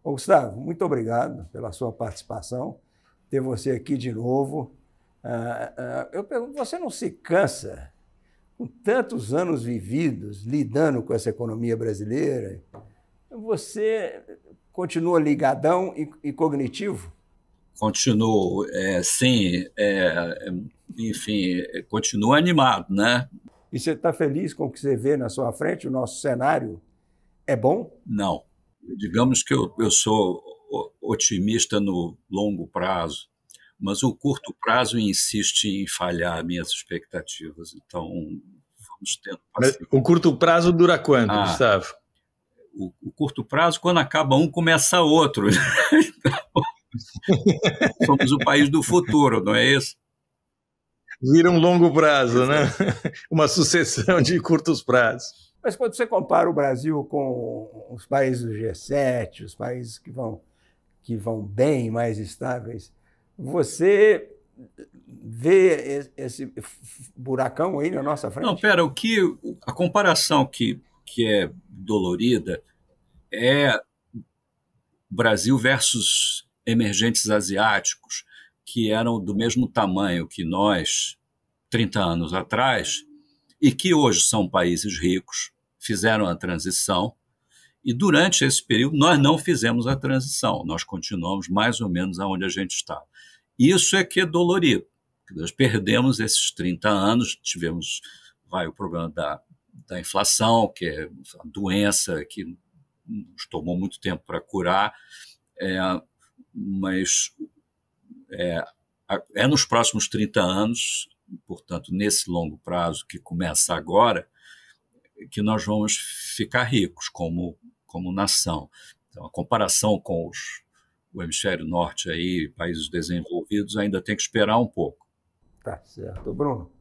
Ô, Gustavo, muito obrigado pela sua participação, ter você aqui de novo. Eu pergunto, você não se cansa, com tantos anos vividos, lidando com essa economia brasileira, você continua ligadão e cognitivo? Continuo, sim, enfim, continuo animado, né? E você está feliz com o que você vê na sua frente? O nosso cenário é bom? Não. Digamos que eu sou otimista no longo prazo, mas o curto prazo insiste em falhar minhas expectativas. Então, vamos tendo Mas paciência. o curto prazo dura quanto, Gustavo? O curto prazo, quando acaba um, começa outro. Então, somos o país do futuro, não é isso? Vira um longo prazo, né? Uma sucessão de curtos prazos. Mas quando você compara o Brasil com os países do G7, os países que vão bem, mais estáveis, você vê esse buracão aí na nossa frente? Não, pera, a comparação que é dolorida é Brasil versus emergentes asiáticos, que eram do mesmo tamanho que nós 30 anos atrás, e que hoje são países ricos, fizeram a transição, e durante esse período nós não fizemos a transição, nós continuamos mais ou menos aonde a gente está. Isso é que é dolorido. Nós perdemos esses 30 anos, tivemos o problema da inflação, que é uma doença que nos tomou muito tempo para curar, mas nos próximos 30 anos, portanto, nesse longo prazo que começa agora, que nós vamos ficar ricos como nação. Então, a comparação com o hemisfério norte, aí, países desenvolvidos, ainda tem que esperar um pouco. Tá certo. Bruno,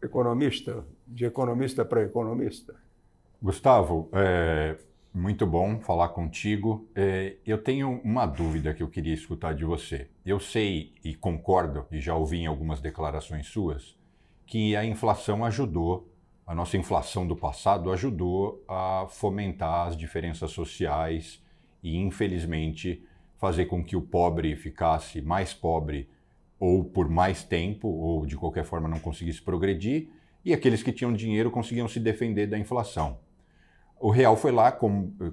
economista, de economista para economista. Gustavo, muito bom falar contigo. Eu tenho uma dúvida que eu queria escutar de você. Eu sei e concordo, e já ouvi em algumas declarações suas, que a inflação ajudou, a nossa inflação do passado ajudou a fomentar as diferenças sociais e, infelizmente, fazer com que o pobre ficasse mais pobre ou por mais tempo, ou de qualquer forma não conseguisse progredir, e aqueles que tinham dinheiro conseguiam se defender da inflação. O real foi lá,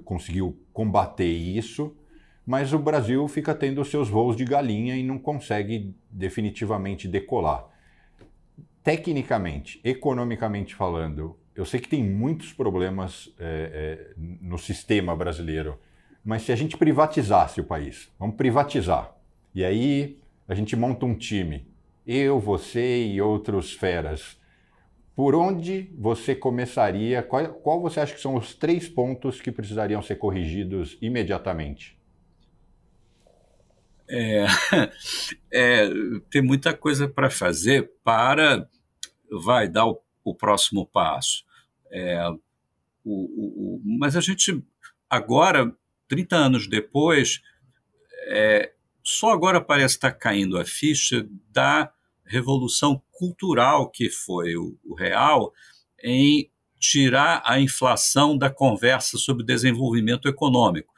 conseguiu combater isso, mas o Brasil fica tendo os seus voos de galinha e não consegue definitivamente decolar. Tecnicamente, economicamente falando, eu sei que tem muitos problemas no sistema brasileiro, mas se a gente privatizasse o país, vamos privatizar, e aí a gente monta um time, eu, você e outros feras, por onde você começaria? Qual você acha que são os 3 pontos que precisariam ser corrigidos imediatamente? Tem muita coisa para fazer para dar o próximo passo. Mas a gente, agora, 30 anos depois, só agora parece estar caindo a ficha da revolução cultural que foi o real em tirar a inflação da conversa sobre desenvolvimento econômico.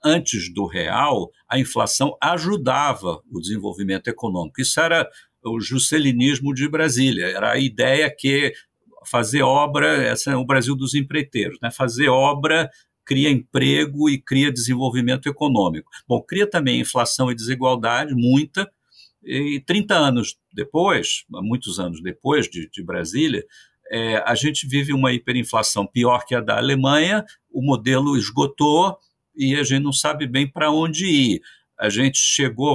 Antes do real, a inflação ajudava o desenvolvimento econômico. Isso era o jusselinismo de Brasília, era a ideia que fazer obra, esse é o Brasil dos empreiteiros, né? Fazer obra cria emprego e cria desenvolvimento econômico. Bom, cria também inflação e desigualdade, muita, e 30 anos depois, muitos anos depois de Brasília, a gente vive uma hiperinflação pior que a da Alemanha, o modelo esgotou e a gente não sabe bem para onde ir. A gente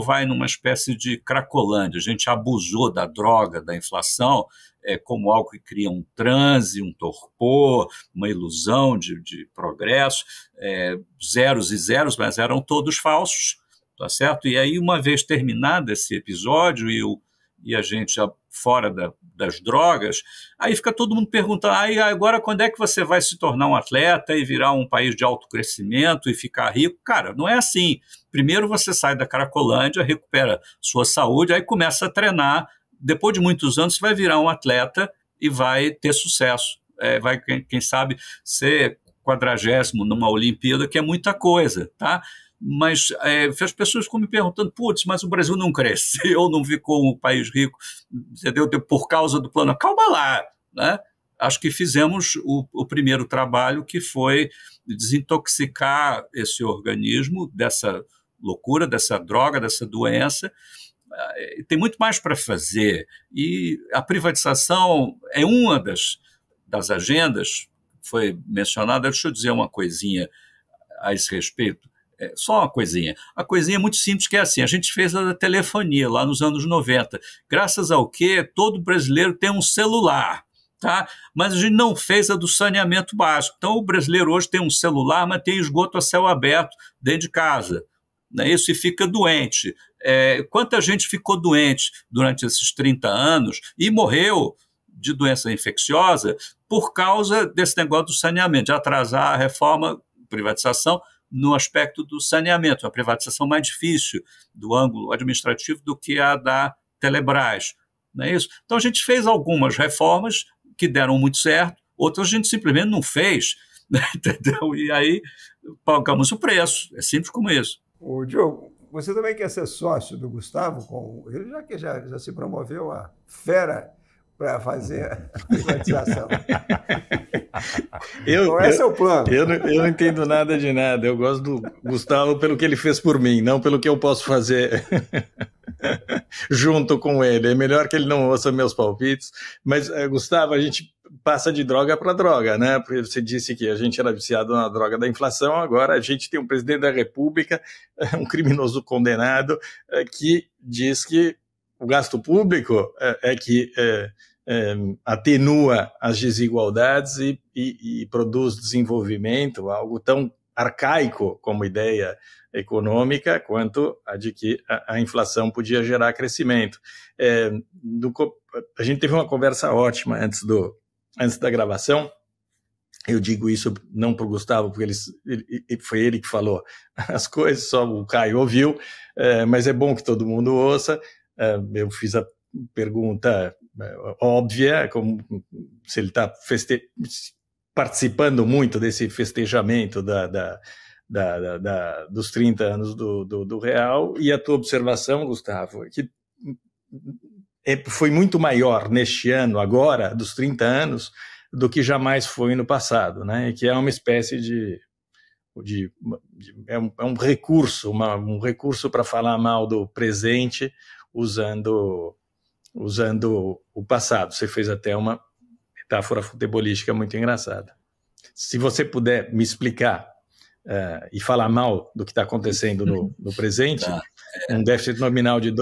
vai numa espécie de cracolândia, a gente abusou da droga, da inflação, como algo que cria um transe, um torpor, uma ilusão de progresso, zeros e zeros, mas eram todos falsos, tá certo? E aí, uma vez terminado esse episódio e a gente já fora das drogas, aí fica todo mundo perguntando, agora quando é que você vai se tornar um atleta e virar um país de alto crescimento e ficar rico? Cara, não é assim. Primeiro você sai da Cracolândia, recupera sua saúde, aí começa a treinar. Depois de muitos anos, você vai virar um atleta e vai ter sucesso. Vai, quem sabe, ser 40º numa Olimpíada, que é muita coisa, tá? Mas as pessoas ficam me perguntando, putz, mas o Brasil não cresceu, não ficou um país rico, entendeu? Por causa do plano. Calma lá, né? Acho que fizemos o primeiro trabalho, que foi desintoxicar esse organismo dessa loucura, dessa droga, dessa doença. Tem muito mais para fazer. E a privatização é uma das agendas, foi mencionada. Deixa eu dizer uma coisinha a esse respeito. Só uma coisinha. A coisinha é muito simples, que é assim: a gente fez a telefonia lá nos anos 90, graças ao que todo brasileiro tem um celular, tá? Mas a gente não fez a do saneamento básico. Então o brasileiro hoje tem um celular, mas tem esgoto a céu aberto dentro de casa, não é isso? E fica doente. Quanta gente ficou doente durante esses 30 anos e morreu de doença infecciosa por causa desse negócio do saneamento, de atrasar a reforma, privatização, no aspecto do saneamento, uma privatização mais difícil do ângulo administrativo do que a da Telebrás, não é isso? Então a gente fez algumas reformas que deram muito certo, outras a gente simplesmente não fez, né? Entendeu? E aí pagamos o preço, é simples como isso. Ô, Diogo, você também quer ser sócio do Gustavo? Ele já se promoveu a fera para fazer a privatização. Esse é o plano. Eu não entendo nada de nada. Eu gosto do Gustavo pelo que ele fez por mim, não pelo que eu posso fazer junto com ele. É melhor que ele não ouça meus palpites. Mas, Gustavo, a gente passa de droga para droga, né? Porque você disse que a gente era viciado na droga da inflação, agora a gente tem um presidente da República, um criminoso condenado, que diz que o gasto público atenua as desigualdades e produz desenvolvimento, algo tão arcaico como ideia econômica, quanto a de que a inflação podia gerar crescimento. A gente teve uma conversa ótima antes da gravação. Eu digo isso não para o Gustavo, porque foi ele que falou as coisas, só o Caio ouviu, mas é bom que todo mundo ouça. Eu fiz a pergunta óbvia, como se ele está participando muito desse festejamento dos 30 anos do real, e a tua observação, Gustavo, que foi muito maior neste ano, agora, dos 30 anos, do que jamais foi no passado, né? Que é uma espécie é um recurso, um recurso para falar mal do presente, usando o passado. Você fez até uma metáfora futebolística muito engraçada. Se você puder me explicar e falar mal do que está acontecendo no presente, tá. Um déficit nominal de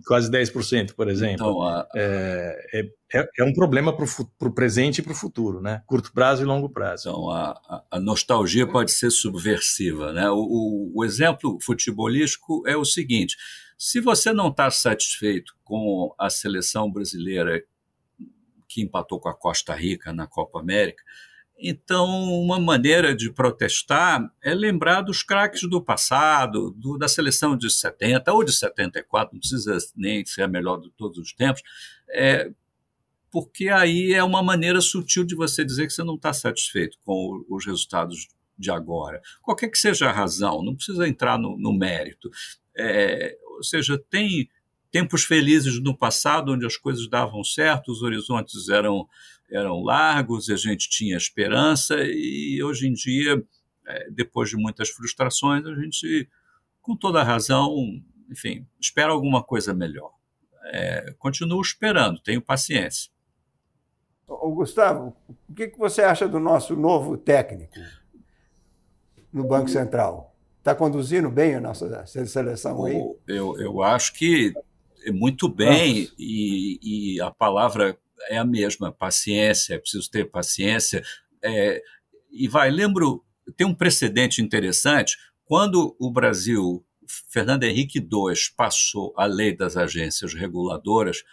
quase 10%, por exemplo, então, é um problema para o presente e para o futuro, né? Curto prazo e longo prazo. Então, a nostalgia pode ser subversiva, né? O exemplo futebolístico é o seguinte: se você não está satisfeito com a seleção brasileira que empatou com a Costa Rica na Copa América, então uma maneira de protestar é lembrar dos craques do passado, da seleção de 70 ou de 74, não precisa nem ser a melhor de todos os tempos, porque aí é uma maneira sutil de você dizer que você não está satisfeito com os resultados de agora. Qualquer que seja a razão, não precisa entrar no mérito. Ou seja, tem tempos felizes no passado onde as coisas davam certo, os horizontes eram largos, a gente tinha esperança, e hoje em dia, depois de muitas frustrações, a gente, com toda a razão, enfim, espera alguma coisa melhor. Continuo esperando, tenho paciência. Gustavo, o que você acha do nosso novo técnico no Banco Central? Está conduzindo bem a nossa seleção aí? Eu acho que muito bem, e a palavra é a mesma: paciência, é preciso ter paciência. Lembro, tem um precedente interessante: quando o Brasil, Fernando Henrique II, passou a lei das agências reguladoras,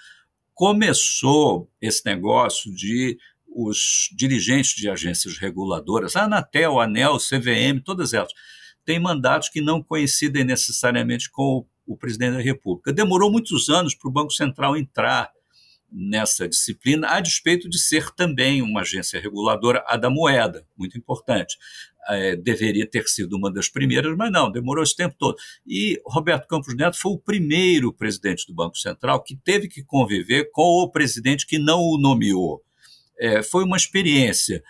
começou esse negócio de os dirigentes de agências reguladoras, a Anatel, a ANEEL, CVM, todas elas, têm mandatos que não coincidem necessariamente com o presidente da República. Demorou muitos anos para o Banco Central entrar nessa disciplina, a despeito de ser também uma agência reguladora, a da moeda, muito importante. Deveria ter sido uma das primeiras, mas não, demorou esse tempo todo. E Roberto Campos Neto foi o primeiro presidente do Banco Central que teve que conviver com o presidente que não o nomeou. Foi uma experiência,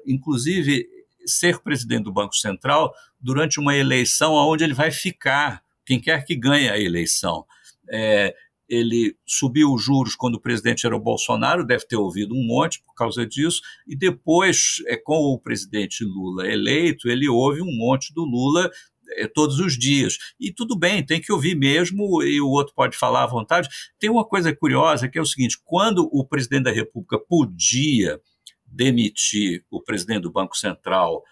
inclusive, ser presidente do Banco Central durante uma eleição onde ele vai ficar, quem quer que ganhe a eleição. Ele subiu os juros quando o presidente era o Bolsonaro, deve ter ouvido um monte por causa disso, e depois, com o presidente Lula eleito, ele ouve um monte do Lula todos os dias. E tudo bem, tem que ouvir mesmo, e o outro pode falar à vontade. Tem uma coisa curiosa, que é o seguinte: quando o presidente da República podia demitir o presidente do Banco Central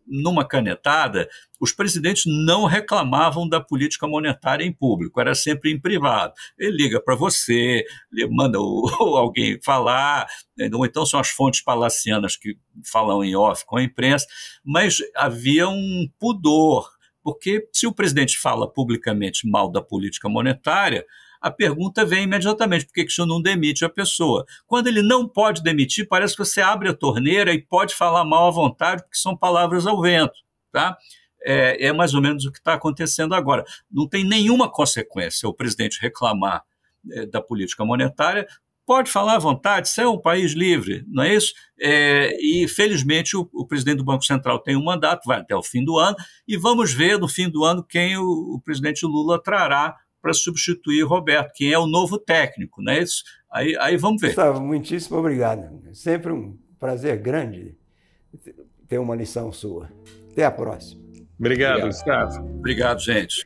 numa canetada, os presidentes não reclamavam da política monetária em público, era sempre em privado. Ele liga para você, ele manda alguém falar, ou então são as fontes palacianas que falam em off com a imprensa, mas havia um pudor, porque se o presidente fala publicamente mal da política monetária, a pergunta vem imediatamente: por que o senhor não demite a pessoa? Quando ele não pode demitir, parece que você abre a torneira e pode falar mal à vontade, porque são palavras ao vento. Tá? É mais ou menos o que está acontecendo agora. Não tem nenhuma consequência o presidente reclamar da política monetária, pode falar à vontade, isso é um país livre, não é isso? E, felizmente, o presidente do Banco Central tem um mandato, vai até o fim do ano, e vamos ver no fim do ano quem o presidente Lula trará para substituir Roberto, quem é o novo técnico, não é isso? Aí vamos ver. Gustavo, muitíssimo obrigado. Sempre um prazer grande ter uma lição sua. Até a próxima. Obrigado, Gustavo. Obrigado, gente.